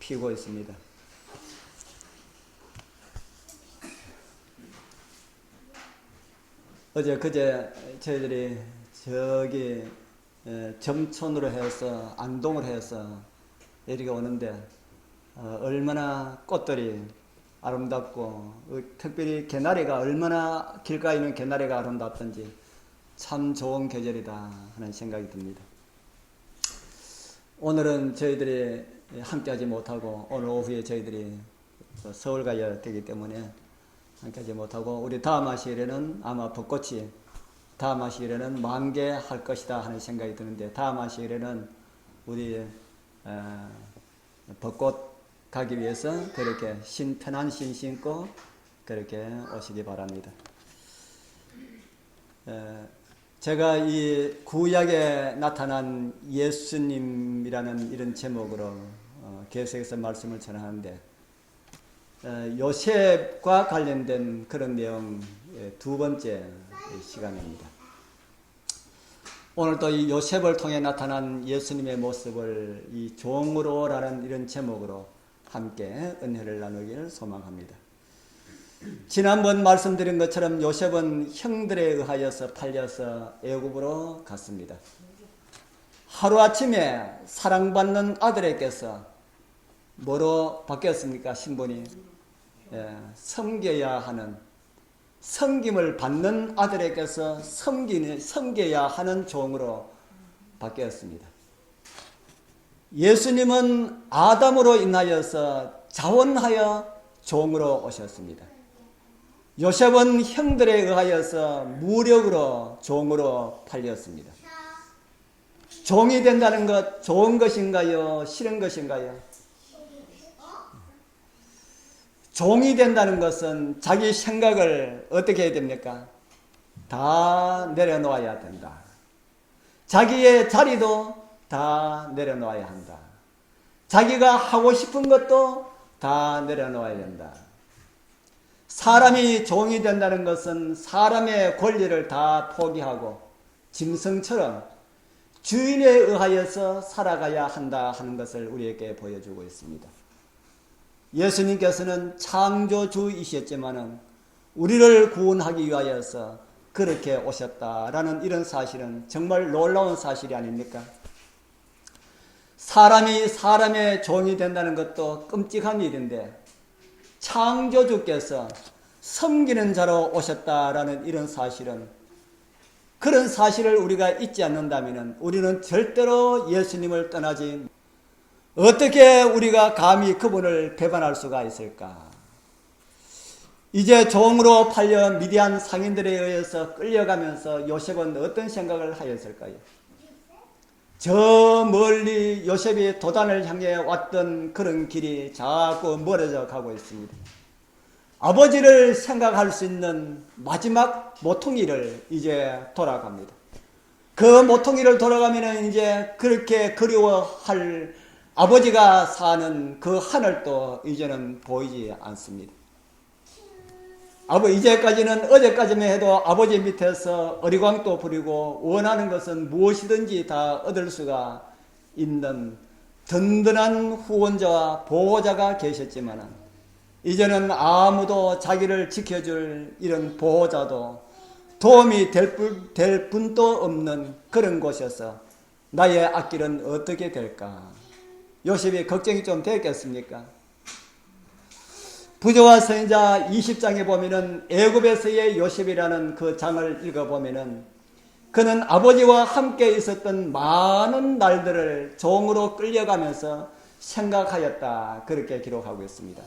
피고 있습니다. 어제 그제 저희들이 저기 점촌으로 해서 안동을 해서 이렇게 오는데 얼마나 꽃들이 아름답고 특별히 개나리가 얼마나 길가에 있는 개나리가 아름답던지 참 좋은 계절이다 하는 생각이 듭니다. 오늘은 저희들이 함께하지 못하고 오늘 오후에 저희들이 서울 가야 되기 때문에 함께하지 못하고 우리 다음 하시일에는 아마 벚꽃이 다음 하시일에는 만개할 것이다 하는 생각이 드는데 다음 하시일에는 우리 벚꽃 가기 위해서 그렇게 편한 신 신고 그렇게 오시기 바랍니다. 제가 이 구약에 나타난 예수님이라는 이런 제목으로 계속해서 말씀을 전하는데 요셉과 관련된 그런 내용 두 번째 시간입니다. 오늘 또 이 요셉을 통해 나타난 예수님의 모습을 이 종으로라는 이런 제목으로 함께 은혜를 나누기를 소망합니다. 지난번 말씀드린 것처럼 요셉은 형들에 의하여서 팔려서 애굽으로 갔습니다. 하루아침에 사랑받는 아들에게서 뭐로 바뀌었습니까? 신분이 섬겨야 하는 섬김을 받는 아들에게서 섬겨야 하는 종으로 바뀌었습니다. 예수님은 아담으로 인하여서 자원하여 종으로 오셨습니다. 요셉은 형들에 의하여서 무력으로 종으로 팔렸습니다. 종이 된다는 것 좋은 것인가요? 싫은 것인가요? 종이 된다는 것은 자기 생각을 어떻게 해야 됩니까? 다 내려놓아야 된다. 자기의 자리도 다 내려놓아야 한다. 자기가 하고 싶은 것도 다 내려놓아야 된다. 사람이 종이 된다는 것은 사람의 권리를 다 포기하고 짐승처럼 주인에 의하여서 살아가야 한다 하는 것을 우리에게 보여주고 있습니다. 예수님께서는 창조주이셨지만은 우리를 구원하기 위하여서 그렇게 오셨다라는 이런 사실은 정말 놀라운 사실이 아닙니까? 사람이 사람의 종이 된다는 것도 끔찍한 일인데 창조주께서 섬기는 자로 오셨다라는 이런 사실은 그런 사실을 우리가 잊지 않는다면 우리는 절대로 예수님을 떠나지 어떻게 우리가 감히 그분을 배반할 수가 있을까? 이제 종으로 팔려 미디안 상인들에 의해서 끌려가면서 요셉은 어떤 생각을 하였을까요? 저 멀리 요셉이 도단을 향해 왔던 그런 길이 자꾸 멀어져 가고 있습니다. 아버지를 생각할 수 있는 마지막 모퉁이를 이제 돌아갑니다. 그 모퉁이를 돌아가면 이제 그렇게 그리워할 아버지가 사는 그 하늘도 이제는 보이지 않습니다. 이제까지는 어제까지만 해도 아버지 밑에서 어리광도 부리고 원하는 것은 무엇이든지 다 얻을 수가 있는 든든한 후원자와 보호자가 계셨지만 이제는 아무도 자기를 지켜줄 이런 보호자도 도움이 될 분도 없는 그런 곳이어서 나의 앞길은 어떻게 될까? 요셉이 걱정이 좀 됐겠습니까? 부조와 선지자 20장에 보면은 애굽에서의 요셉이라는 그 장을 읽어보면은 그는 아버지와 함께 있었던 많은 날들을 종으로 끌려가면서 생각하였다. 그렇게 기록하고 있습니다.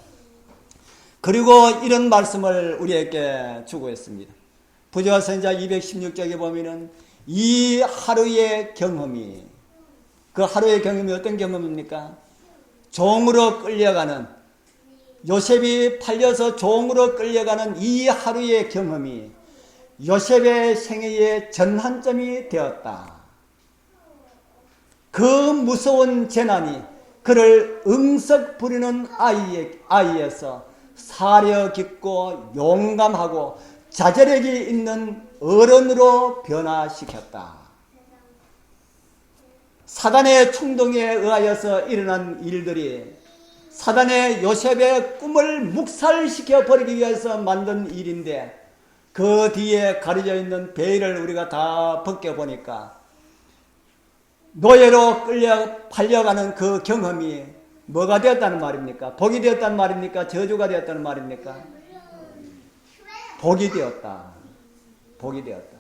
그리고 이런 말씀을 우리에게 주고 있습니다. 부조와 선지자 216장에 보면은 이 하루의 경험이 그 하루의 경험이 어떤 경험입니까? 종으로 끌려가는 요셉이 팔려서 종으로 끌려가는 이 하루의 경험이 요셉의 생애의 전환점이 되었다. 그 무서운 재난이 그를 응석 부리는 아이에서 사려 깊고 용감하고 자제력이 있는 어른으로 변화시켰다. 사단의 충동에 의하여서 일어난 일들이 사단의 요셉의 꿈을 묵살시켜 버리기 위해서 만든 일인데 그 뒤에 가려져 있는 베일을 우리가 다 벗겨보니까 노예로 팔려가는 그 경험이 뭐가 되었다는 말입니까? 복이 되었다는 말입니까? 저주가 되었다는 말입니까? 복이 되었다. 복이 되었다.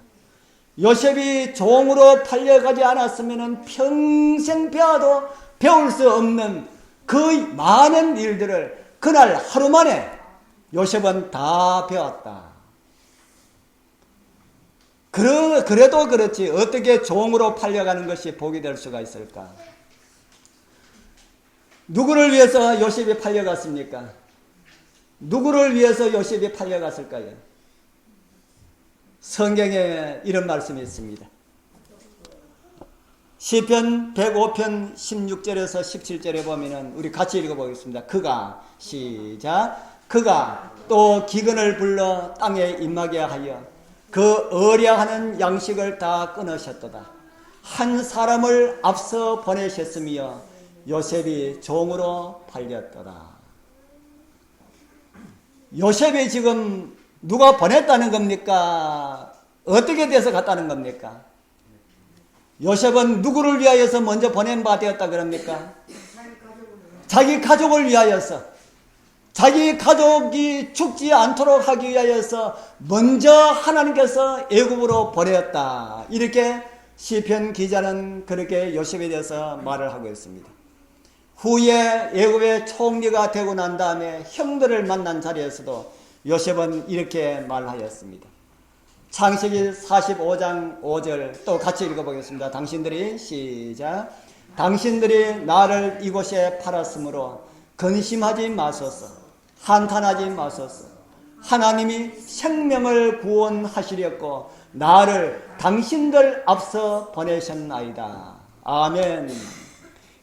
요셉이 종으로 팔려가지 않았으면 평생 배워도 배울 수 없는 그 많은 일들을 그날 하루 만에 요셉은 다 배웠다. 그래도 그렇지 어떻게 종으로 팔려가는 것이 복이 될 수가 있을까? 누구를 위해서 요셉이 팔려갔습니까? 누구를 위해서 요셉이 팔려갔을까요? 성경에 이런 말씀이 있습니다. 시편 105편 16절에서 17절에 보면은 우리 같이 읽어보겠습니다. 그가 시작. 그가 또 기근을 불러 땅에 임하게 하여 그 의뢰하는 양식을 다 끊으셨도다. 한 사람을 앞서 보내셨으며 요셉이 종으로 팔렸도다. 요셉이 지금 누가 보냈다는 겁니까? 어떻게 돼서 갔다는 겁니까? 요셉은 누구를 위하여서 먼저 보낸 바 되었다 그럽니까? 자기 가족을 위하여서, 자기 가족이 죽지 않도록 하기 위하여서 먼저 하나님께서 애굽으로 보내었다. 이렇게 시편 기자는 그렇게 요셉에 대해서 말을 하고 있습니다. 후에 애굽의 총리가 되고 난 다음에 형들을 만난 자리에서도 요셉은 이렇게 말하였습니다. 창세기 45장 5절 또 같이 읽어보겠습니다. 당신들이 시작. 당신들이 나를 이곳에 팔았으므로 근심하지 마소서. 한탄하지 마소서. 하나님이 생명을 구원하시렸고 나를 당신들 앞서 보내셨나이다. 아멘.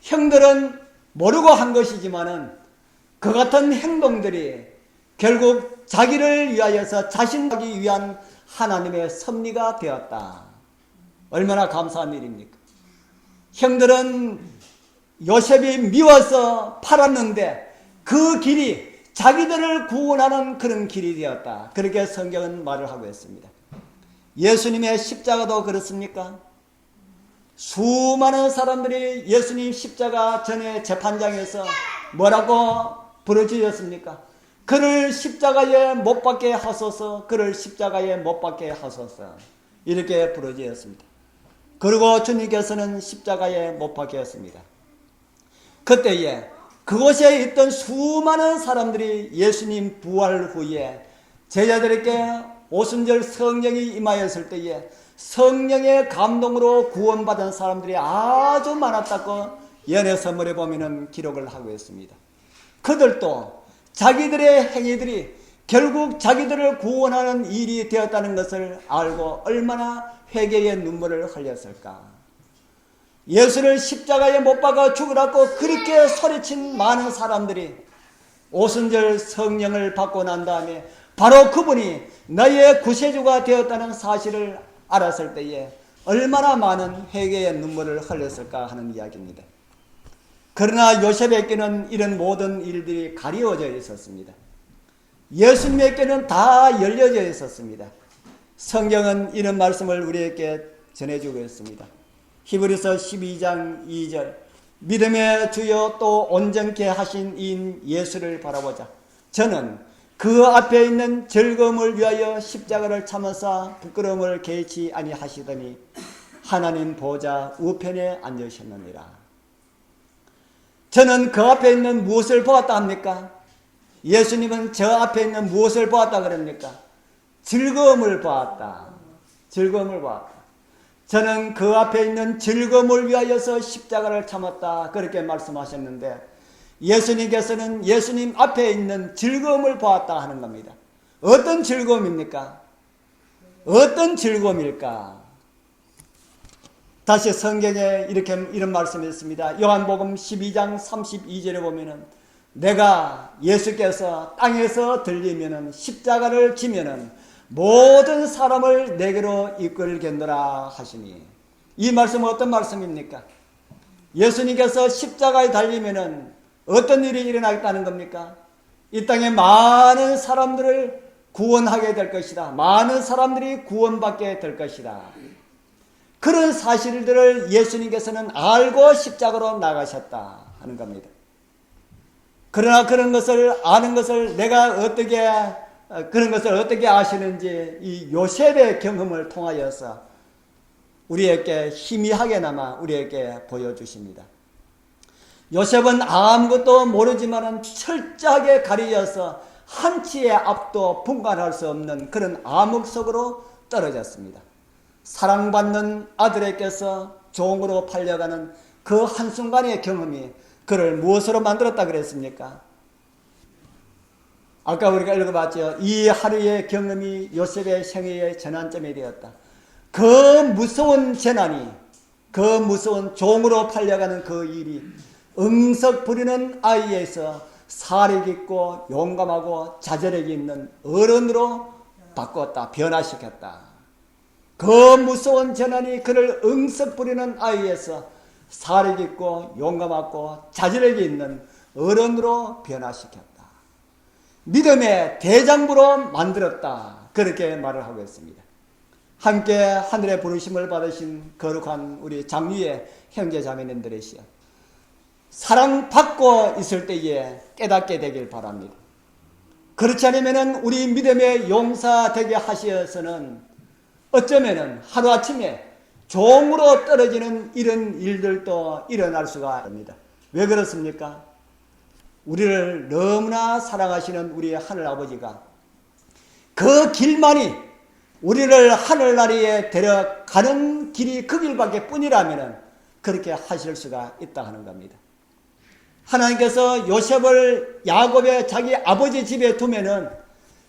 형들은 모르고 한 것이지만은 그 같은 행동들이 결국 자기를 위하여서 자신하기 위한 하나님의 섭리가 되었다. 얼마나 감사한 일입니까? 형들은 요셉이 미워서 팔았는데 그 길이 자기들을 구원하는 그런 길이 되었다. 그렇게 성경은 말을 하고 있습니다. 예수님의 십자가도 그렇습니까? 수많은 사람들이 예수님 십자가 전에 재판장에서 뭐라고 부르짖었습니까? 그를 십자가에 못 박게 하소서, 그를 십자가에 못 박게 하소서. 이렇게 부르짖었습니다. 그리고 주님께서는 십자가에 못 박게 했습니다. 그때에 그곳에 있던 수많은 사람들이 예수님 부활 후에 제자들에게 오순절 성령이 임하였을 때에 성령의 감동으로 구원받은 사람들이 아주 많았다고 연애서물에 보면 기록을 하고 있습니다. 그들도 자기들의 행위들이 결국 자기들을 구원하는 일이 되었다는 것을 알고 얼마나 회개의 눈물을 흘렸을까. 예수를 십자가에 못 박아 죽으라고 그렇게 소리친 많은 사람들이 오순절 성령을 받고 난 다음에 바로 그분이 너희의 구세주가 되었다는 사실을 알았을 때에 얼마나 많은 회개의 눈물을 흘렸을까 하는 이야기입니다. 그러나 요셉에게는 이런 모든 일들이 가리워져 있었습니다. 예수님에게는 다 열려져 있었습니다. 성경은 이런 말씀을 우리에게 전해주고 있습니다. 히브리서 12장 2절 믿음의 주여 또 온전케 하신 이인 예수를 바라보자. 저는 그 앞에 있는 즐거움을 위하여 십자가를 참으사 부끄러움을 개의치 아니하시더니 하나님 보좌 우편에 앉으셨느니라. 저는 그 앞에 있는 무엇을 보았다 합니까? 예수님은 저 앞에 있는 무엇을 보았다 그럽니까? 즐거움을 보았다. 즐거움을 보았다. 저는 그 앞에 있는 즐거움을 위하여서 십자가를 참았다. 그렇게 말씀하셨는데 예수님께서는 예수님 앞에 있는 즐거움을 보았다 하는 겁니다. 어떤 즐거움입니까? 어떤 즐거움일까? 다시 성경에 이런 말씀이 있습니다. 요한복음 12장 32절에 보면은 내가 예수께서 땅에서 들리면은 십자가를 지면은 모든 사람을 내게로 이끌겠노라 하시니 이 말씀은 어떤 말씀입니까? 예수님께서 십자가에 달리면은 어떤 일이 일어나겠다는 겁니까? 이 땅에 많은 사람들을 구원하게 될 것이다. 많은 사람들이 구원받게 될 것이다. 그런 사실들을 예수님께서는 알고 십자가로 나가셨다 하는 겁니다. 그러나 그런 것을 아는 것을 내가 어떻게 그런 것을 어떻게 아시는지 이 요셉의 경험을 통하여서 우리에게 희미하게나마 우리에게 보여주십니다. 요셉은 아무것도 모르지만은 철저하게 가리져서 한치의 앞도 분간할 수 없는 그런 암흑 속으로 떨어졌습니다. 사랑받는 아들에게서 종으로 팔려가는 그 한순간의 경험이 그를 무엇으로 만들었다 그랬습니까? 아까 우리가 읽어봤죠. 이 하루의 경험이 요셉의 생애의 전환점이 되었다. 그 무서운 재난이, 그 무서운 종으로 팔려가는 그 일이 응석 부리는 아이에서 사력 있고 용감하고 자절력이 있는 어른으로 바꿨다. 변화시켰다. 그 무서운 재난이 그를 응석 부리는 아이에서 사력 있고 용감하고 자절력이 있는 어른으로 변화시켰다. 믿음의 대장부로 만들었다. 그렇게 말을 하고 있습니다. 함께 하늘의 부르심을 받으신 거룩한 우리 장유의 형제 자매님들이시여, 사랑받고 있을 때에 깨닫게 되길 바랍니다. 그렇지 않으면 우리 믿음의 용사 되게 하시어서는 어쩌면 하루아침에 종으로 떨어지는 이런 일들도 일어날 수가 있습니다. 왜 그렇습니까? 우리를 너무나 사랑하시는 우리 하늘아버지가 그 길만이 우리를 하늘나라에 데려가는 길이 그 길밖에 뿐이라면 그렇게 하실 수가 있다 하는 겁니다. 하나님께서 요셉을 야곱의 자기 아버지 집에 두면은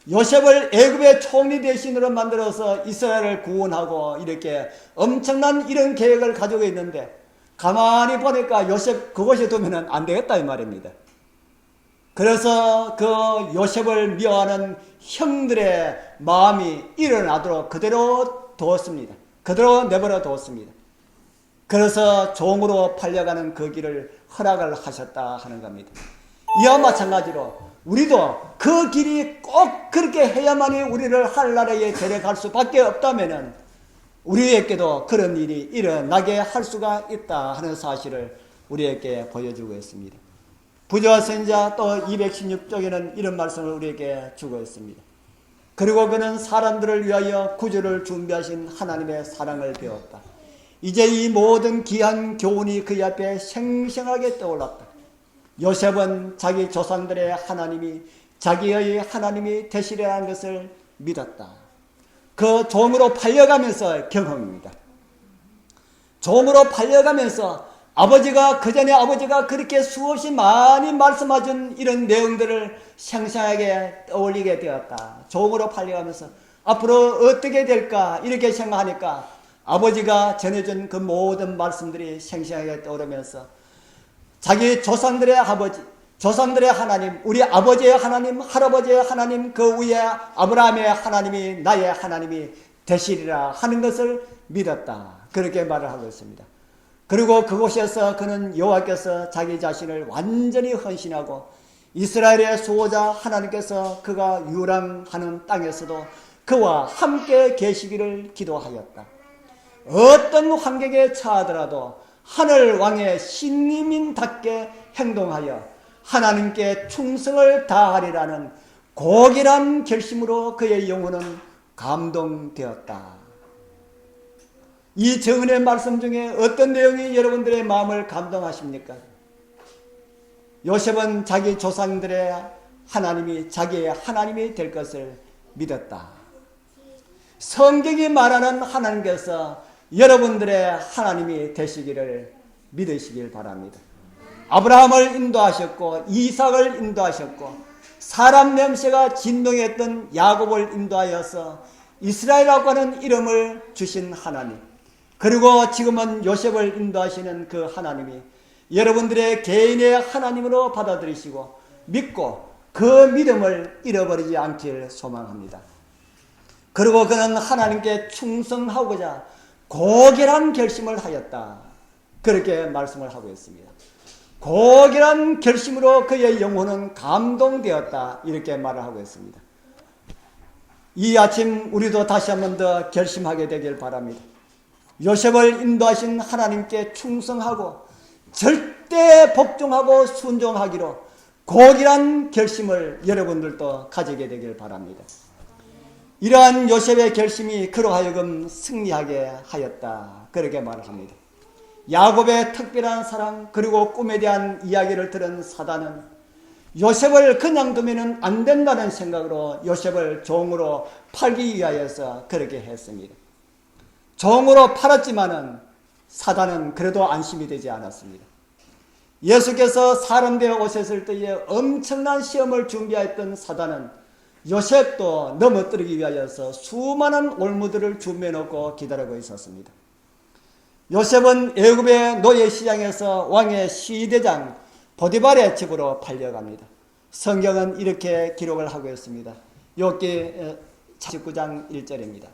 요셉을 애굽의 총리 대신으로 만들어서 이스라엘을 구원하고 이렇게 엄청난 이런 계획을 가지고 있는데 가만히 보니까 요셉 그곳에 두면은 안 되겠다 이 말입니다. 그래서 그 요셉을 미워하는 형들의 마음이 일어나도록 그대로 두었습니다. 그대로 내버려 두었습니다. 그래서 종으로 팔려가는 그 길을 허락을 하셨다 하는 겁니다. 이와 마찬가지로 우리도 그 길이 꼭 그렇게 해야만이 우리를 하늘나라에 데려갈 수밖에 없다면은 우리에게도 그런 일이 일어나게 할 수가 있다 하는 사실을 우리에게 보여주고 있습니다. 부조와 선지자 또 216쪽에는 이런 말씀을 우리에게 주고 있습니다. 그리고 그는 사람들을 위하여 구주를 준비하신 하나님의 사랑을 배웠다. 이제 이 모든 귀한 교훈이 그의 앞에 생생하게 떠올랐다. 요셉은 자기 조상들의 하나님이 자기의 하나님이 되시리라는 것을 믿었다. 그 종으로 팔려가면서 경험입니다. 종으로 팔려가면서 아버지가 그전에 아버지가 그렇게 수없이 많이 말씀하신 이런 내용들을 생생하게 떠올리게 되었다. 종으로 팔려가면서 앞으로 어떻게 될까 이렇게 생각하니까 아버지가 전해준 그 모든 말씀들이 생생하게 떠오르면서 자기 조상들의 아버지, 조상들의 하나님, 우리 아버지의 하나님, 할아버지의 하나님, 그 위에 아브라함의 하나님이 나의 하나님이 되시리라 하는 것을 믿었다. 그렇게 말을 하고 있습니다. 그리고 그곳에서 그는 여호와께서 자기 자신을 완전히 헌신하고 이스라엘의 수호자 하나님께서 그가 유랑하는 땅에서도 그와 함께 계시기를 기도하였다. 어떤 환경에 처하더라도 하늘 왕의 신임인답게 행동하여 하나님께 충성을 다하리라는 고결한 결심으로 그의 영혼은 감동되었다. 이 정은의 말씀 중에 어떤 내용이 여러분들의 마음을 감동하십니까? 요셉은 자기 조상들의 하나님이 자기의 하나님이 될 것을 믿었다. 성경이 말하는 하나님께서 여러분들의 하나님이 되시기를 믿으시길 바랍니다. 아브라함을 인도하셨고 이삭을 인도하셨고 사람 냄새가 진동했던 야곱을 인도하여서 이스라엘이라고 하는 이름을 주신 하나님, 그리고 지금은 요셉을 인도하시는 그 하나님이 여러분들의 개인의 하나님으로 받아들이시고 믿고 그 믿음을 잃어버리지 않길 소망합니다. 그리고 그는 하나님께 충성하고자 고결한 결심을 하였다. 그렇게 말씀을 하고 있습니다. 고결한 결심으로 그의 영혼은 감동되었다. 이렇게 말을 하고 있습니다. 이 아침 우리도 다시 한 번 더 결심하게 되길 바랍니다. 요셉을 인도하신 하나님께 충성하고 절대 복종하고 순종하기로 고결한 결심을 여러분들도 가지게 되길 바랍니다. 이러한 요셉의 결심이 그로 하여금 승리하게 하였다. 그렇게 말을 합니다. 야곱의 특별한 사랑 그리고 꿈에 대한 이야기를 들은 사단은 요셉을 그냥 두면 안 된다는 생각으로 요셉을 종으로 팔기 위하여서 그렇게 했습니다. 종으로 팔았지만은 사단은 그래도 안심이 되지 않았습니다. 예수께서 사람 되어 오셨을 때에 엄청난 시험을 준비했던 사단은 요셉도 넘어뜨리기 위하여서 수많은 올무들을 준비해 놓고 기다리고 있었습니다. 요셉은 애굽의 노예시장에서 왕의 시대장 보디발의 집으로 팔려갑니다. 성경은 이렇게 기록을 하고 있습니다. 욥기 49장 1절입니다.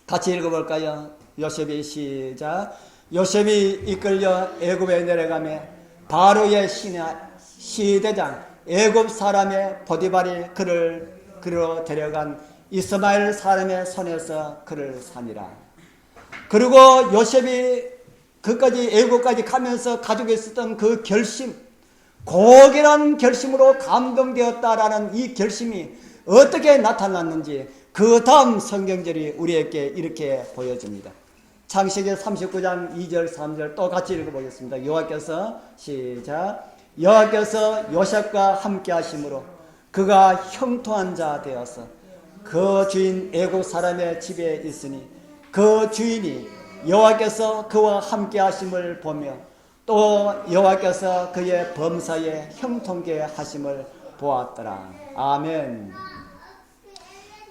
같이 읽어볼까요? 요셉이 시작. 요셉이 이끌려 애굽에 내려가며 바로의 시대장 애굽 사람의 보디발이 그를 그로 데려간 이스마엘 사람의 손에서 그를 사니라. 그리고 요셉이 그까지 애국까지 가면서 가지고 있었던 그 결심, 고결한 결심으로 감동되었다라는 이 결심이 어떻게 나타났는지 그 다음 성경절이 우리에게 이렇게 보여줍니다. 창세기 39장 2절 3절 또 같이 읽어보겠습니다. 여호와께서 시작. 여호와께서 요셉과 함께 하심으로 그가 형통한 자 되어서 그 주인 애국 사람의 집에 있으니 그 주인이 여호와께서 그와 함께 하심을 보며 또 여호와께서 그의 범사에 형통케 하심을 보았더라. 아멘.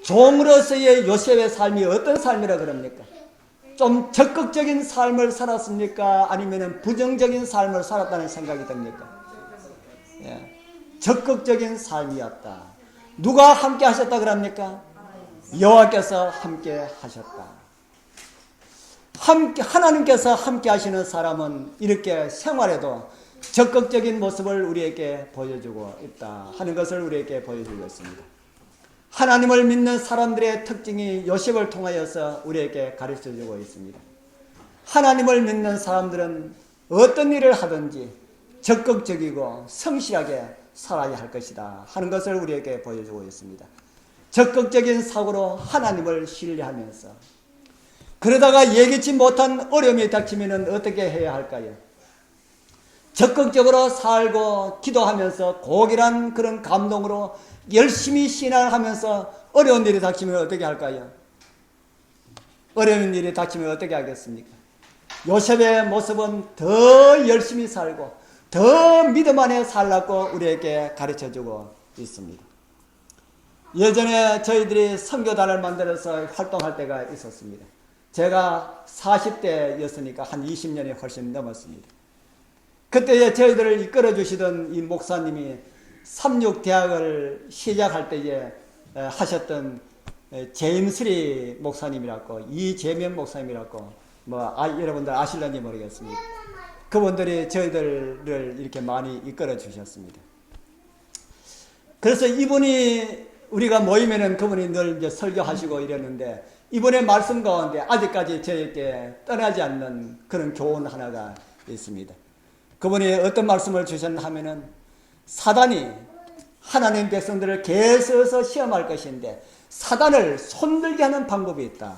종으로서의 요셉의 삶이 어떤 삶이라 그럽니까? 좀 적극적인 삶을 살았습니까? 아니면 부정적인 삶을 살았다는 생각이 듭니까? 예, 적극적인 삶이었다. 누가 함께 하셨다 그럽니까? 여호와께서 함께 하셨다. 하나님께서 함께 하시는 사람은 이렇게 생활에도 적극적인 모습을 우리에게 보여주고 있다 하는 것을 우리에게 보여주고 있습니다. 하나님을 믿는 사람들의 특징이 요셉을 통하여서 우리에게 가르쳐주고 있습니다. 하나님을 믿는 사람들은 어떤 일을 하든지 적극적이고 성실하게 살아야 할 것이다 하는 것을 우리에게 보여주고 있습니다. 적극적인 사고로 하나님을 신뢰하면서 그러다가 예기치 못한 어려움이 닥치면 어떻게 해야 할까요? 적극적으로 살고 기도하면서 고결한 그런 감동으로 열심히 신앙하면서 어려운 일이 닥치면 어떻게 할까요? 어려운 일이 닥치면 어떻게 하겠습니까? 요셉의 모습은 더 열심히 살고 더 믿음 안에 살라고 우리에게 가르쳐주고 있습니다. 예전에 저희들이 선교단을 만들어서 활동할 때가 있었습니다. 제가 40대였으니까 한 20년이 훨씬 넘었습니다. 그때 저희들을 이끌어 주시던 이 목사님이 삼육대학을 시작할 때에 하셨던 제임스리 목사님이라고 이재명 목사님이라고 여러분들 아실런지 모르겠습니다. 그분들이 저희들을 이렇게 많이 이끌어 주셨습니다. 그래서 이분이 우리가 모이면은 그분이 늘 이제 설교하시고 이랬는데 이번에 말씀 가운데 아직까지 저에게 떠나지 않는 그런 교훈 하나가 있습니다. 그분이 어떤 말씀을 주셨나 하면은 사단이 하나님 백성들을 계속해서 시험할 것인데 사단을 손들게 하는 방법이 있다.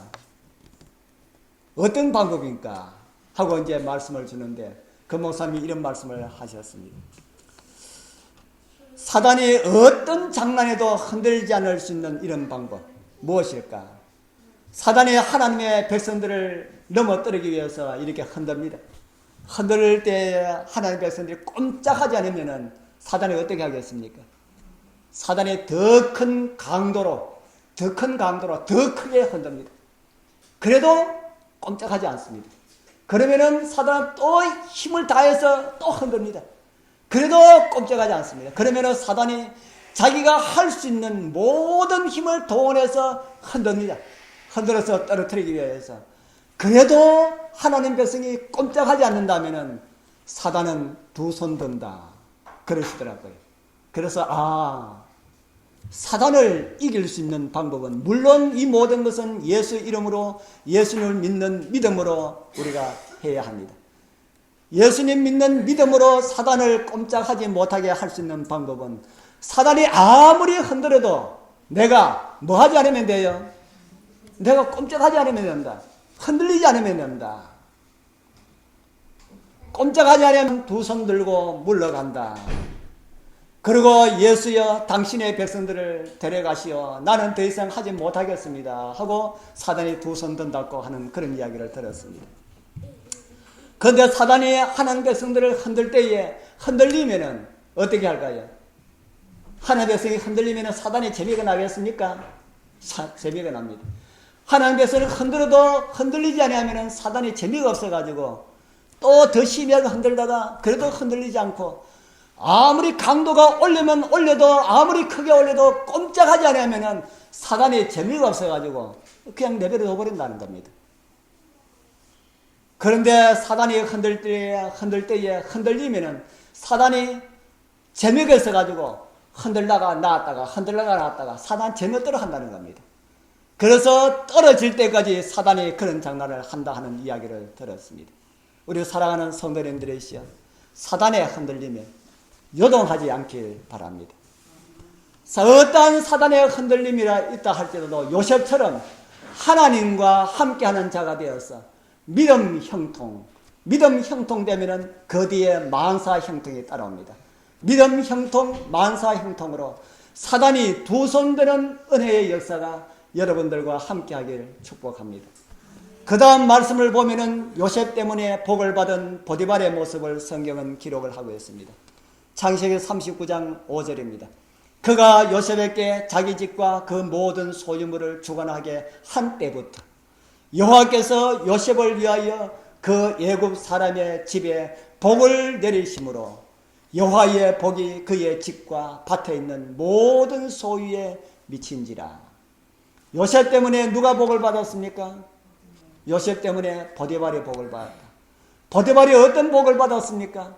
어떤 방법입니까? 하고 이제 말씀을 주는데 그 목사님이 이런 말씀을 하셨습니다. 사단이 어떤 장난에도 흔들지 않을 수 있는 이런 방법 무엇일까? 사단이 하나님의 백성들을 넘어뜨리기 위해서 이렇게 흔듭니다. 흔들 때 하나님의 백성들이 꼼짝하지 않으면 사단이 어떻게 하겠습니까? 사단이 더 큰 강도로 더 크게 흔듭니다. 그래도 꼼짝하지 않습니다. 그러면은 사단은 또 힘을 다해서 또 흔듭니다. 그래도 꼼짝하지 않습니다. 그러면은 사단이 자기가 할 수 있는 모든 힘을 동원해서 흔듭니다. 흔들어서 떨어뜨리기 위해서. 그래도 하나님 백성이 꼼짝하지 않는다면은 사단은 두 손 든다. 그러시더라고요. 그래서 사단을 이길 수 있는 방법은 물론 이 모든 것은 예수 이름으로 예수님을 믿는 믿음으로 우리가 해야 합니다. 예수님 믿는 믿음으로 사단을 꼼짝하지 못하게 할 수 있는 방법은 사단이 아무리 흔들어도 내가 뭐 하지 않으면 돼요? 내가 꼼짝하지 않으면 된다. 흔들리지 않으면 된다. 꼼짝하지 않으면 두 손 들고 물러간다. 그리고 예수여 당신의 백성들을 데려가시어 나는 더 이상 하지 못하겠습니다 하고 사단이 두 손 든다고 하는 그런 이야기를 들었습니다. 그런데 사단이 하나님 백성들을 흔들 때에 흔들리면은 어떻게 할까요? 하나님 백성이 흔들리면은 사단이 재미가 나겠습니까? 재미가 납니다. 하나님 백성을 흔들어도 흔들리지 않으면은 사단이 재미가 없어가지고 또 더 심하게 흔들다가 그래도 흔들리지 않고 아무리 강도가 올리면 올려도 아무리 크게 올려도 꼼짝하지 않으면 사단이 재미가 없어가지고 그냥 내버려 둬버린다는 겁니다. 그런데 사단이 흔들 때에 흔들리면은 사단이 재미가 있어가지고 흔들다가 나왔다가 흔들다가 나왔다가 사단 재미없도록 한다는 겁니다. 그래서 떨어질 때까지 사단이 그런 장난을 한다 하는 이야기를 들었습니다. 우리 사랑하는 성도님들이시여 사단에 흔들리면 요동하지 않길 바랍니다. 어떠한 사단의 흔들림이라 있다 할지라도 요셉처럼 하나님과 함께하는 자가 되어서 믿음 형통되면은 그 뒤에 만사 형통이 따라옵니다. 믿음 형통, 만사 형통으로 사단이 두 손 되는 은혜의 역사가 여러분들과 함께하길 축복합니다. 그 다음 말씀을 보면은 요셉 때문에 복을 받은 보디발의 모습을 성경은 기록을 하고 있습니다. 창세기 39장 5절입니다. 그가 요셉에게 자기 집과 그 모든 소유물을 주관하게 한 때부터 여호와께서 요셉을 위하여 그 애굽 사람의 집에 복을 내리심으로 여호와의 복이 그의 집과 밭에 있는 모든 소유에 미친지라. 요셉 때문에 누가 복을 받았습니까? 요셉 때문에 보디발이 복을 받았다. 보디발이 어떤 복을 받았습니까?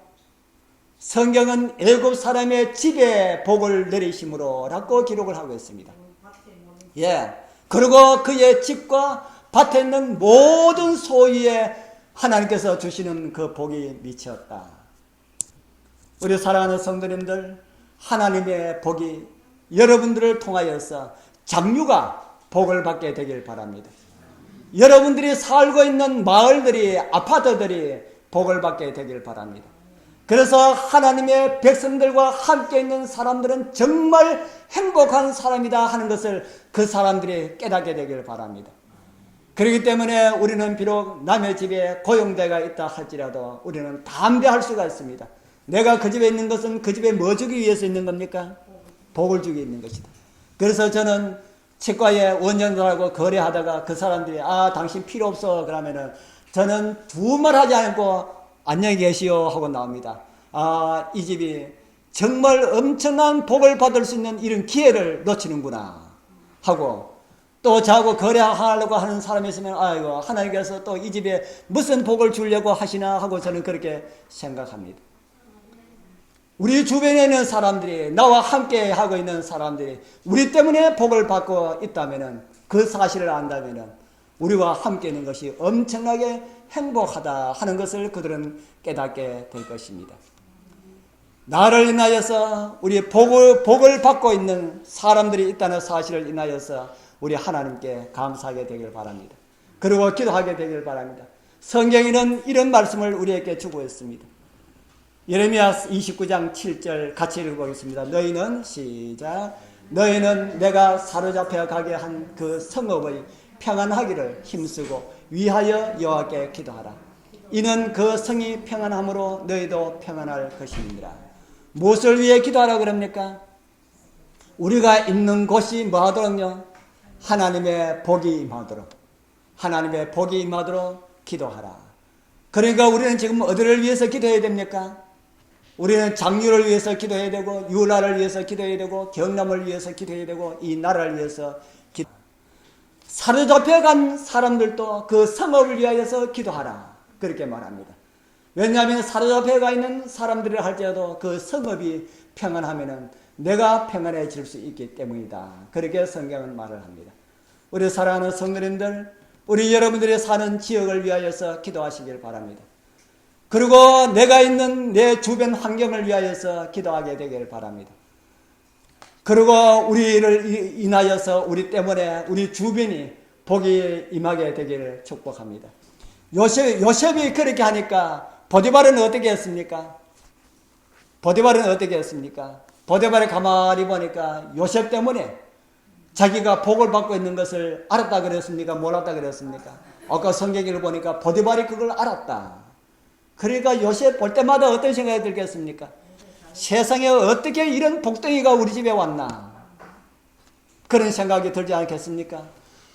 성경은 애굽 사람의 집에 복을 내리심으로 라고 기록을 하고 있습니다. 그리고 그의 집과 밭에 있는 모든 소유에 하나님께서 주시는 그 복이 미쳤다. 우리 사랑하는 성도님들, 하나님의 복이 여러분들을 통하여서 장류가 복을 받게 되길 바랍니다. 여러분들이 살고 있는 마을들이, 아파트들이 복을 받게 되길 바랍니다. 그래서 하나님의 백성들과 함께 있는 사람들은 정말 행복한 사람이다 하는 것을 그 사람들이 깨닫게 되길 바랍니다. 그렇기 때문에 우리는 비록 남의 집에 고용대가 있다 할지라도 우리는 담대할 수가 있습니다. 내가 그 집에 있는 것은 그 집에 뭐 주기 위해서 있는 겁니까? 복을 주기 있는 것이다. 그래서 저는 치과에 원장들하고 거래하다가 그 사람들이 당신 필요 없어 그러면은 저는 두 말 하지 않고 안녕히 계시오 하고 나옵니다. 이 집이 정말 엄청난 복을 받을 수 있는 이런 기회를 놓치는구나 하고 또 저하고 거래하려고 하는 사람이 있으면 아이고 하나님께서 또 이 집에 무슨 복을 주려고 하시나 하고 저는 그렇게 생각합니다. 우리 주변에 있는 사람들이 나와 함께 하고 있는 사람들이 우리 때문에 복을 받고 있다면 그 사실을 안다면 우리와 함께 있는 것이 엄청나게 행복하다 하는 것을 그들은 깨닫게 될 것입니다. 나를 인하여서 우리 복을 받고 있는 사람들이 있다는 사실을 인하여서 우리 하나님께 감사하게 되길 바랍니다. 그리고 기도하게 되길 바랍니다. 성경에는 이런 말씀을 우리에게 주고 있습니다. 예레미야 29장 7절 같이 읽어보겠습니다. 너희는 시작. 너희는 내가 사로잡혀 가게 한 그 성읍의 평안하기를 힘쓰고 위하여 여호와께 기도하라. 이는 그 성이 평안함으로 너희도 평안할 것입니다. 무엇을 위해 기도하라 그럽니까? 우리가 있는 곳이 뭐하도록요? 하나님의 복이 임하도록, 하나님의 복이 임하도록 기도하라. 그러니까 우리는 지금 어디를 위해서 기도해야 됩니까? 우리는 장유를 위해서 기도해야 되고 유라를 위해서 기도해야 되고 경남을 위해서 기도해야 되고 이 나라를 위해서 사로잡혀간 사람들도 그 성읍을 위하여서 기도하라 그렇게 말합니다. 왜냐하면 사로잡혀가 있는 사람들을 할지라도 그 성읍이 평안하면은 내가 평안해질 수 있기 때문이다. 그렇게 성경은 말을 합니다. 우리 사랑하는 성도님들, 우리 여러분들이 사는 지역을 위하여서 기도하시길 바랍니다. 그리고 내가 있는 내 주변 환경을 위하여서 기도하게 되길 바랍니다. 그리고 우리를 인하여서 우리 때문에 우리 주변이 복이 임하게 되기를 축복합니다. 요셉이 그렇게 하니까 보디발은 어떻게 했습니까? 보디발은 어떻게 했습니까? 보디발이 가만히 보니까 요셉 때문에 자기가 복을 받고 있는 것을 알았다 그랬습니까? 몰랐다 그랬습니까? 아까 성경을 보니까 보디발이 그걸 알았다. 그러니까 요셉 볼 때마다 어떤 생각이 들겠습니까? 세상에 어떻게 이런 복덩이가 우리 집에 왔나? 그런 생각이 들지 않겠습니까?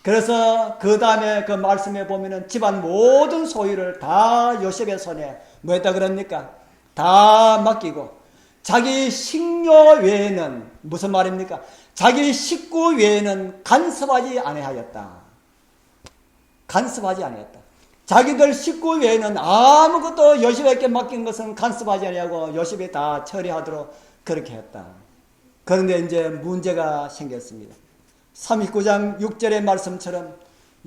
그래서 그 다음에 그 말씀에 보면은 집안 모든 소유를 다 요셉의 손에 뭐 했다 그럽니까? 다 맡기고 자기 식료 외에는 무슨 말입니까? 자기 식구 외에는 간섭하지 아니하였다. 간섭하지 아니했다. 자기들 식구 외에는 아무것도 요셉에게 맡긴 것은 간섭하지 아니하고 요셉이 다 처리하도록 그렇게 했다. 그런데 이제 문제가 생겼습니다. 39장 6절의 말씀처럼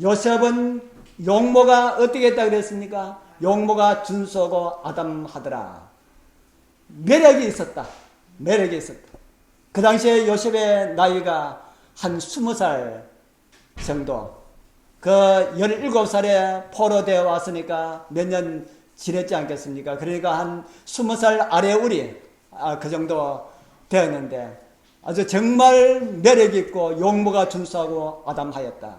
요셉은 용모가 어떻게 했다 그랬습니까? 용모가 준수하고 아담하더라. 매력이 있었다. 매력이 있었다. 그 당시에 요셉의 나이가 한 20살 정도, 그 17살에 포로되어 왔으니까 몇 년 지냈지 않겠습니까? 그러니까 한 20살 아래 우리 그 정도 되었는데 아주 정말 매력 있고 용모가 준수하고 아담하였다.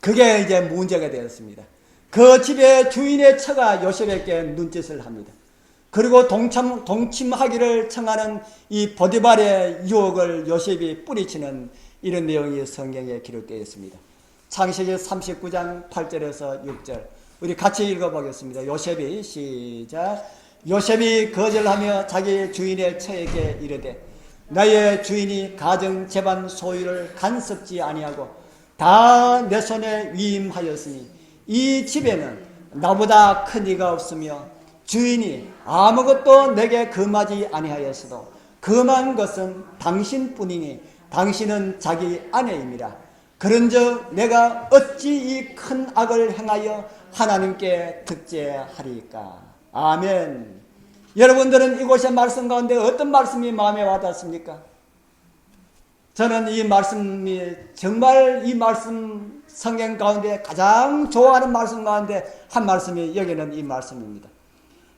그게 이제 문제가 되었습니다. 그 집의 주인의 처가 요셉에게 눈짓을 합니다. 그리고 동침하기를 청하는 이 보디발의 유혹을 요셉이 뿌리치는 이런 내용이 성경에 기록되어 있습니다. 창세기 39장 8절에서 6절 우리 같이 읽어보겠습니다. 요셉이 시작. 요셉이 거절하며 자기 주인의 처에게 이르되 나의 주인이 가정 재반 소유를 간섭지 아니하고 다 내 손에 위임하였으니 이 집에는 나보다 큰 이가 없으며 주인이 아무것도 내게 금하지 아니하였어도 금한 것은 당신뿐이니 당신은 자기 아내임이라. 그런즉 내가 어찌 이 큰 악을 행하여 하나님께 득죄하리까. 아멘. 여러분들은 이곳의 말씀 가운데 어떤 말씀이 마음에 와닿습니까? 저는 이 말씀이 정말 이 말씀 성경 가운데 가장 좋아하는 말씀 가운데 한 말씀이 여기는 이 말씀입니다.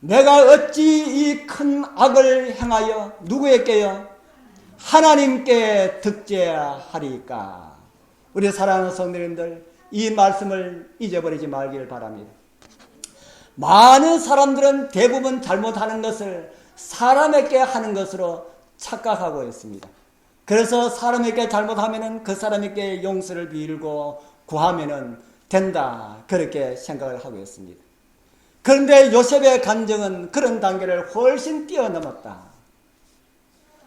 내가 어찌 이 큰 악을 행하여 누구에게요? 하나님께 득죄하리까. 우리 사랑하는 성도님들, 이 말씀을 잊어버리지 말길 바랍니다. 많은 사람들은 대부분 잘못하는 것을 사람에게 하는 것으로 착각하고 있습니다. 그래서 사람에게 잘못하면은 그 사람에게 용서를 빌고 구하면은 된다, 그렇게 생각을 하고 있습니다. 그런데 요셉의 감정은 그런 단계를 훨씬 뛰어넘었다.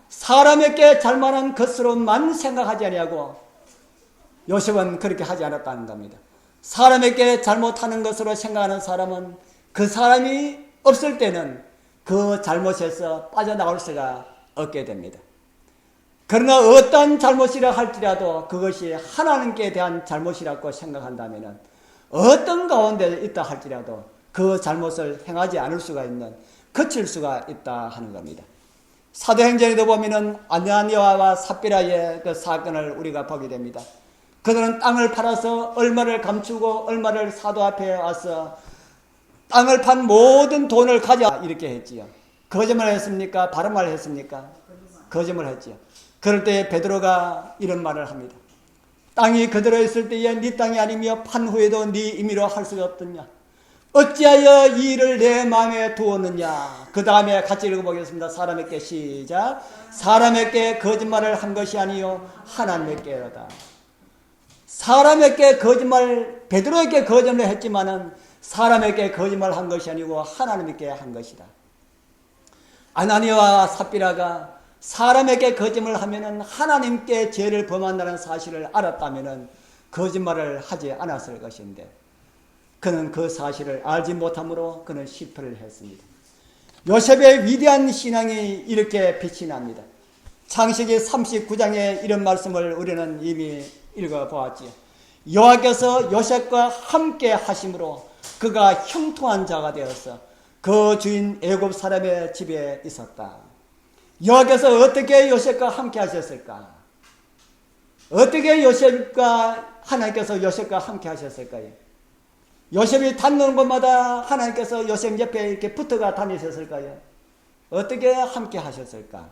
사람에게 잘못한 것으로만 생각하지 아니하고 요셉은 그렇게 하지 않았다는 겁니다. 사람에게 잘못하는 것으로 생각하는 사람은 그 사람이 없을 때는 그 잘못에서 빠져나올 수가 없게 됩니다. 그러나 어떤 잘못이라 할지라도 그것이 하나님께 대한 잘못이라고 생각한다면 어떤 가운데 있다 할지라도 그 잘못을 행하지 않을 수가 있는, 그칠 수가 있다 하는 겁니다. 사도행전에도 보면은 아나니아와 삽비라의 그 사건을 우리가 보게 됩니다. 그들은 땅을 팔아서 얼마를 감추고 얼마를 사도 앞에 와서 땅을 판 모든 돈을 가져 이렇게 했지요. 거짓말 했습니까? 바른 말 했습니까? 거짓말 했지요. 그럴 때 베드로가 이런 말을 합니다. 땅이 그대로 있을 때에 네 땅이 아니며 판 후에도 네 임의로 할 수가 없더냐. 어찌하여 이 일을 내 마음에 두었느냐. 그 다음에 같이 읽어보겠습니다. 사람에게 시작. 사람에게 거짓말을 한 것이 아니요 하나님에게로다. 사람에게 거짓말, 베드로에게 거짓말을 했지만은 사람에게 거짓말을 한 것이 아니고 하나님께 한 것이다. 아나니아와 삽비라가 사람에게 거짓말을 하면은 하나님께 죄를 범한다는 사실을 알았다면은 거짓말을 하지 않았을 것인데 그는 그 사실을 알지 못함으로 그는 실패를 했습니다. 요셉의 위대한 신앙이 이렇게 빛이 납니다. 창세기 39장에 이런 말씀을 우리는 이미 읽어보았지요. 여호와께서 요셉과 함께 하심으로 그가 형통한 자가 되어서 그 주인 애굽 사람의 집에 있었다. 여호와께서 어떻게 요셉과 함께 하셨을까? 어떻게 하나님께서 요셉과 함께 하셨을까요? 요셉이 닿는 곳마다 하나님께서 요셉 옆에 이렇게 붙어가 다니셨을까요? 어떻게 함께 하셨을까?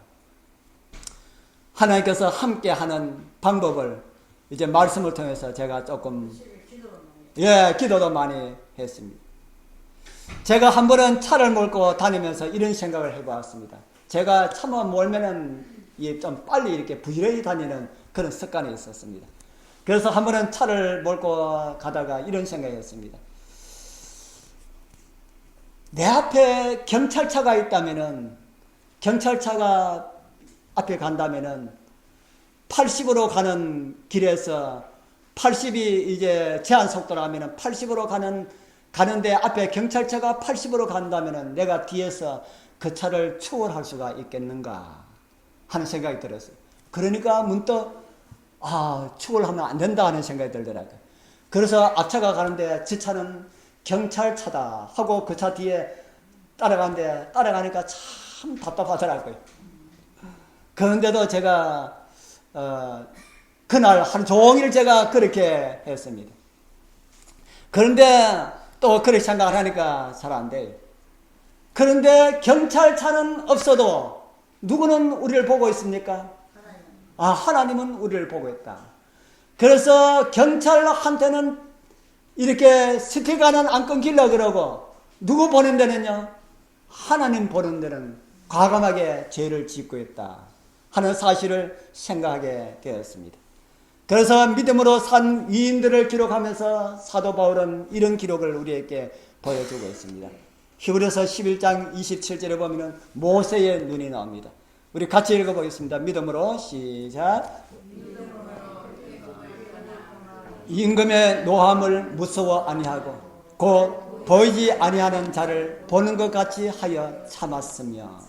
하나님께서 함께 하는 방법을 이제 말씀을 통해서 제가 조금 기도도 많이 했습니다. 제가 한 번은 차를 몰고 다니면서 이런 생각을 해보았습니다. 제가 차만 몰면은 좀 빨리 이렇게 부지런히 다니는 그런 습관이 있었습니다. 그래서 한 번은 차를 몰고 가다가 이런 생각을 했습니다. 내 앞에 경찰차가 있다면은, 경찰차가 앞에 간다면은 80으로 가는 길에서 80이 이제 제한 속도로 하면은 80으로 가는데 앞에 경찰차가 80으로 간다면은 내가 뒤에서 그 차를 추월할 수가 있겠는가 하는 생각이 들었어요. 그러니까 문득 추월하면 안 된다 하는 생각이 들더라고요. 그래서 앞차가 가는데 저 차는 경찰차다 하고 그 차 뒤에 따라가니까 참 답답하더라고요. 그런데도 제가 그날 하루 종일 제가 그렇게 했습니다. 그런데 또 그렇게 생각을 하니까 잘 안 돼요. 그런데 경찰차는 없어도 누구는 우리를 보고 있습니까? 하나님은 우리를 보고 있다. 그래서 경찰한테는 이렇게 스피커는 안 끊기려고 그러고 누구 보는 데는요? 하나님 보는 데는 과감하게 죄를 짓고 있다 하는 사실을 생각하게 되었습니다. 그래서 믿음으로 산 위인들을 기록하면서 사도 바울은 이런 기록을 우리에게 보여주고 있습니다. 히브리서 11장 27절에 보면 모세의 눈이 나옵니다. 우리 같이 읽어보겠습니다. 믿음으로 시작. 임금의 노함을 무서워 아니하고 곧 보이지 아니하는 자를 보는 것 같이 하여 참았으며.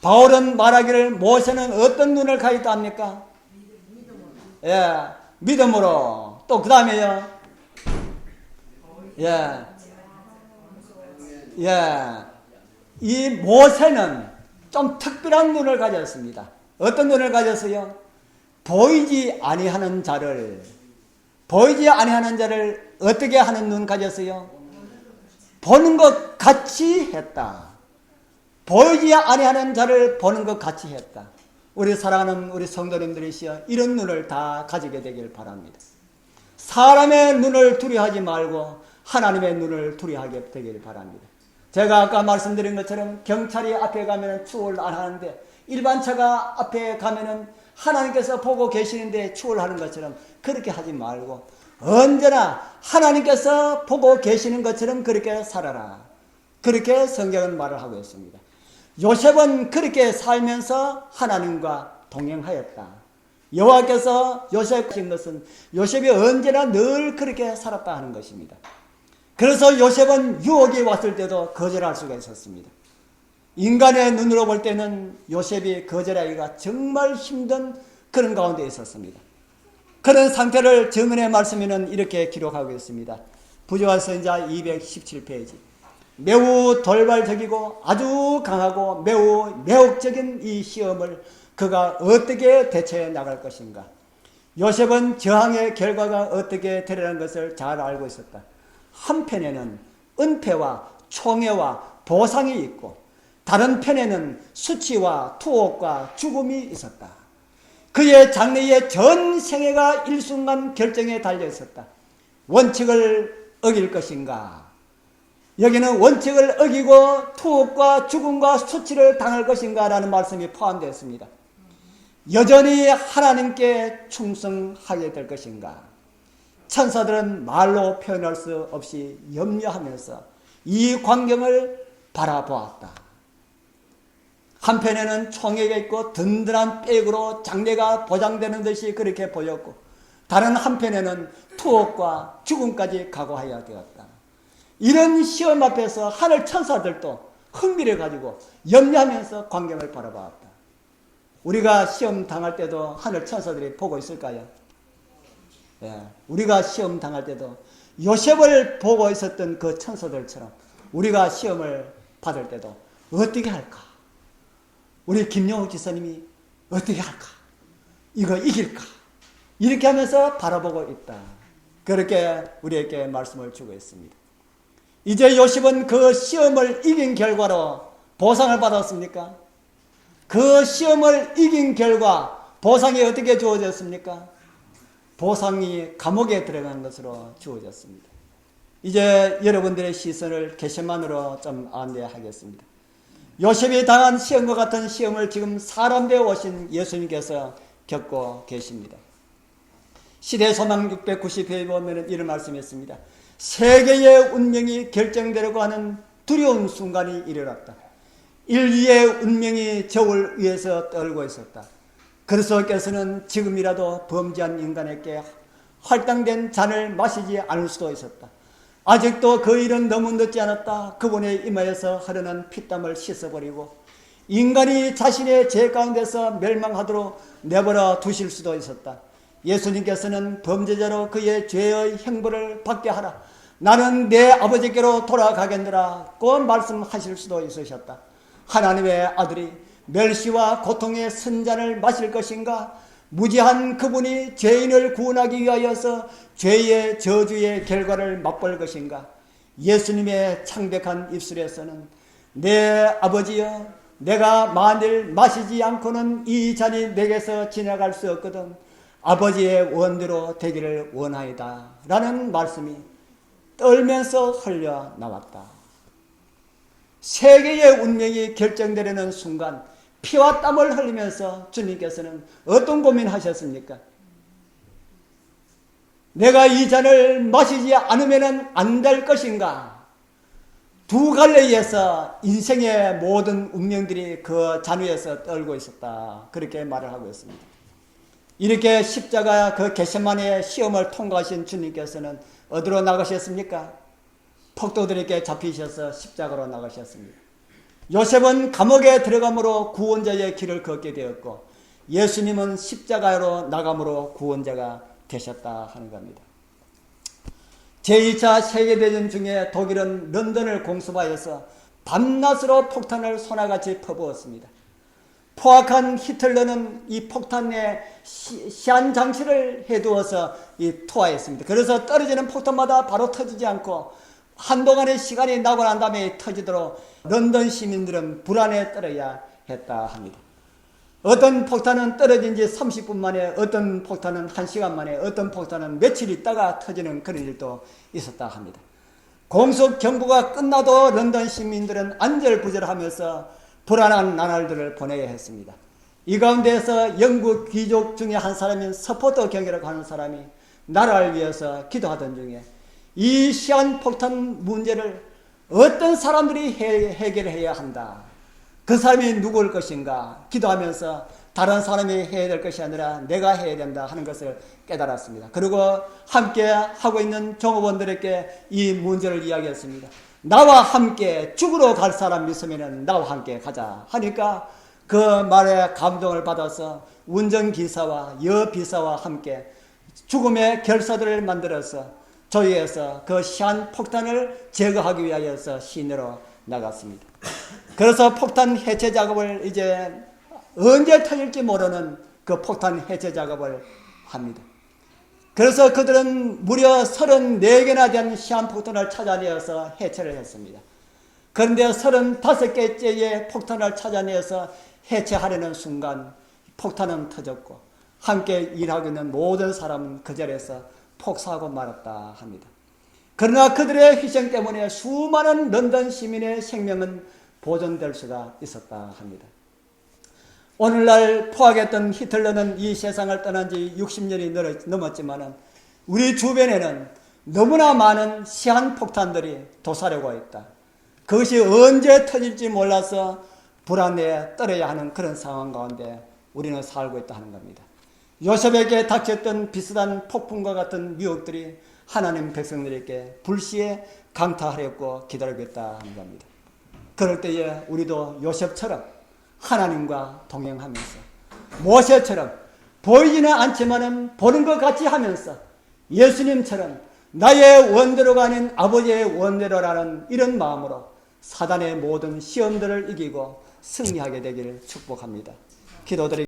바울은 말하기를 모세는 어떤 눈을 가졌다 합니까? 믿음으로. 또 그 다음에요. 이 모세는 좀 특별한 눈을 가졌습니다. 어떤 눈을 가졌어요? 보이지 아니하는 자를 어떻게 하는 눈 가졌어요? 보는 것 같이 했다. 보이지 아니하는 자를 보는 것 같이 했다. 우리 사랑하는 우리 성도님들이시여, 이런 눈을 다 가지게 되길 바랍니다. 사람의 눈을 두려워하지 말고 하나님의 눈을 두려워하게 되길 바랍니다. 제가 아까 말씀드린 것처럼 경찰이 앞에 가면 추월 안 하는데 일반 차가 앞에 가면은 하나님께서 보고 계시는데 추월하는 것처럼 그렇게 하지 말고 언제나 하나님께서 보고 계시는 것처럼 그렇게 살아라. 그렇게 성경은 말을 하고 있습니다. 요셉은 그렇게 살면서 하나님과 동행하였다. 여호와께서 요셉 하신 것은 요셉이 언제나 늘 그렇게 살았다 하는 것입니다. 그래서 요셉은 유혹이 왔을 때도 거절할 수가 있었습니다. 인간의 눈으로 볼 때는 요셉이 거절하기가 정말 힘든 그런 가운데 있었습니다. 그런 상태를 정은의 말씀에는 이렇게 기록하고 있습니다. 부조한 선지자 217페이지. 매우 돌발적이고 아주 강하고 매우 매혹적인 이 시험을 그가 어떻게 대처해 나갈 것인가. 요셉은 저항의 결과가 어떻게 되리라는 것을 잘 알고 있었다. 한편에는 은폐와 총애와 보상이 있고 다른 편에는 수치와 투옥과 죽음이 있었다. 그의 장래의 전 생애가 일순간 결정에 달려 있었다. 원칙을 어길 것인가? 여기는 원칙을 어기고 투옥과 죽음과 수치를 당할 것인가 라는 말씀이 포함되어 있습니다. 여전히 하나님께 충성하게 될 것인가? 천사들은 말로 표현할 수 없이 염려하면서 이 광경을 바라보았다. 한편에는 총애가 있고 든든한 백으로 장래가 보장되는 듯이 그렇게 보였고, 다른 한편에는 투옥과 죽음까지 각오하여야 되었다. 이런 시험 앞에서 하늘 천사들도 흥미를 가지고 염려하면서 광경을 바라봤다. 우리가 시험 당할 때도 하늘 천사들이 보고 있을까요? 예, 우리가 시험 당할 때도 요셉을 보고 있었던 그 천사들처럼 우리가 시험을 받을 때도 어떻게 할까? 우리 김영욱 지사님이 어떻게 할까? 이거 이길까? 이렇게 하면서 바라보고 있다. 그렇게 우리에게 말씀을 주고 있습니다. 이제 요셉은 그 시험을 이긴 결과로 보상을 받았습니까? 그 시험을 이긴 결과 보상이 어떻게 주어졌습니까? 보상이 감옥에 들어간 것으로 주어졌습니다. 이제 여러분들의 시선을 겟세마네로 좀 안내하겠습니다. 요셉이 당한 시험과 같은 시험을 지금 사람 되어 오신 예수님께서 겪고 계십니다. 시대소망 690회에 보면 이런 말씀이 있습니다. 세계의 운명이 결정되려고 하는 두려운 순간이 일어났다. 인류의 운명이 저울 위에서 떨고 있었다. 그리스도께서는 지금이라도 범죄한 인간에게 할당된 잔을 마시지 않을 수도 있었다. 아직도 그 일은 너무 늦지 않았다. 그분의 이마에서 흐르는 피땀을 씻어버리고 인간이 자신의 죄 가운데서 멸망하도록 내버려 두실 수도 있었다. 예수님께서는 범죄자로 그의 죄의 형벌을 받게 하라. 나는 내 아버지께로 돌아가겠노라 고 말씀하실 수도 있으셨다. 하나님의 아들이 멸시와 고통의 선잔을 마실 것인가? 무지한 그분이 죄인을 구원하기 위하여서 죄의 저주의 결과를 맛볼 것인가? 예수님의 창백한 입술에서는 내 아버지여, 내가 만일 마시지 않고는 이 잔이 내게서 지나갈 수 없거든 아버지의 원대로 되기를 원하이다 라는 말씀이 떨면서 흘려 나왔다. 세계의 운명이 결정되려는 순간 피와 땀을 흘리면서 주님께서는 어떤 고민하셨습니까? 내가 이 잔을 마시지 않으면 안 될 것인가? 두 갈래에서 인생의 모든 운명들이 그 잔 위에서 떨고 있었다. 그렇게 말을 하고 있습니다. 이렇게 십자가 그 겟세마네의 시험을 통과하신 주님께서는 어디로 나가셨습니까? 폭도들에게 잡히셔서 십자가로 나가셨습니다. 요셉은 감옥에 들어감으로 구원자의 길을 걷게 되었고 예수님은 십자가로 나감으로 구원자가 되셨다 하는 겁니다. 제2차 세계대전 중에 독일은 런던을 공습하여서 밤낮으로 폭탄을 소나같이 퍼부었습니다. 포악한 히틀러는 이 폭탄에 시한 장치를 해두어서 투하했습니다. 그래서 떨어지는 폭탄마다 바로 터지지 않고 한동안의 시간이 나고 난 다음에 터지도록 런던 시민들은 불안에 떨어야 했다 합니다. 어떤 폭탄은 떨어진 지 30분 만에, 어떤 폭탄은 1시간 만에, 어떤 폭탄은 며칠 있다가 터지는 그런 일도 있었다 합니다. 공습 경보가 끝나도 런던 시민들은 안절부절하면서 불안한 나날들을 보내야 했습니다. 이 가운데에서 영국 귀족 중에 한 사람인 서포터 경이라고 하는 사람이 나라를 위해서 기도하던 중에 이 시한폭탄 문제를 어떤 사람들이 해결해야 한다. 그 사람이 누구일 것인가 기도하면서 다른 사람이 해야 될 것이 아니라 내가 해야 된다 하는 것을 깨달았습니다. 그리고 함께 하고 있는 종업원들에게 이 문제를 이야기했습니다. 나와 함께 죽으러 갈 사람 있으면 나와 함께 가자 하니까 그 말에 감동을 받아서 운전기사와 여비사와 함께 죽음의 결사들을 만들어서 조이해서 그 시한폭탄을 제거하기 위하여서 시내로 나갔습니다. 그래서 폭탄 해체 작업을 이제 언제 터질지 모르는 그 폭탄 해체 작업을 합니다. 그래서 그들은 무려 34개나 된 시한폭탄을 찾아내어서 해체를 했습니다. 그런데 35개째의 폭탄을 찾아내어서 해체하려는 순간 폭탄은 터졌고 함께 일하고 있는 모든 사람은 그 자리에서 폭사하고 말았다 합니다. 그러나 그들의 희생 때문에 수많은 런던 시민의 생명은 보존될 수가 있었다 합니다. 오늘날 포악했던 히틀러는 이 세상을 떠난 지 60년이 넘었지만 우리 주변에는 너무나 많은 시한폭탄들이 도사리고 있다. 그것이 언제 터질지 몰라서 불안에 떨어야 하는 그런 상황 가운데 우리는 살고 있다 하는 겁니다. 요셉에게 닥쳤던 비슷한 폭풍과 같은 유혹들이 하나님 백성들에게 불시에 강타하려고 기다리겠다 하는 겁니다. 그럴 때에 우리도 요셉처럼 하나님과 동행하면서 모세처럼 보이지는 않지만은 보는 것 같이 하면서 예수님처럼 나의 원대로가 아닌 아버지의 원대로라는 이런 마음으로 사단의 모든 시험들을 이기고 승리하게 되기를 축복합니다. 기도드리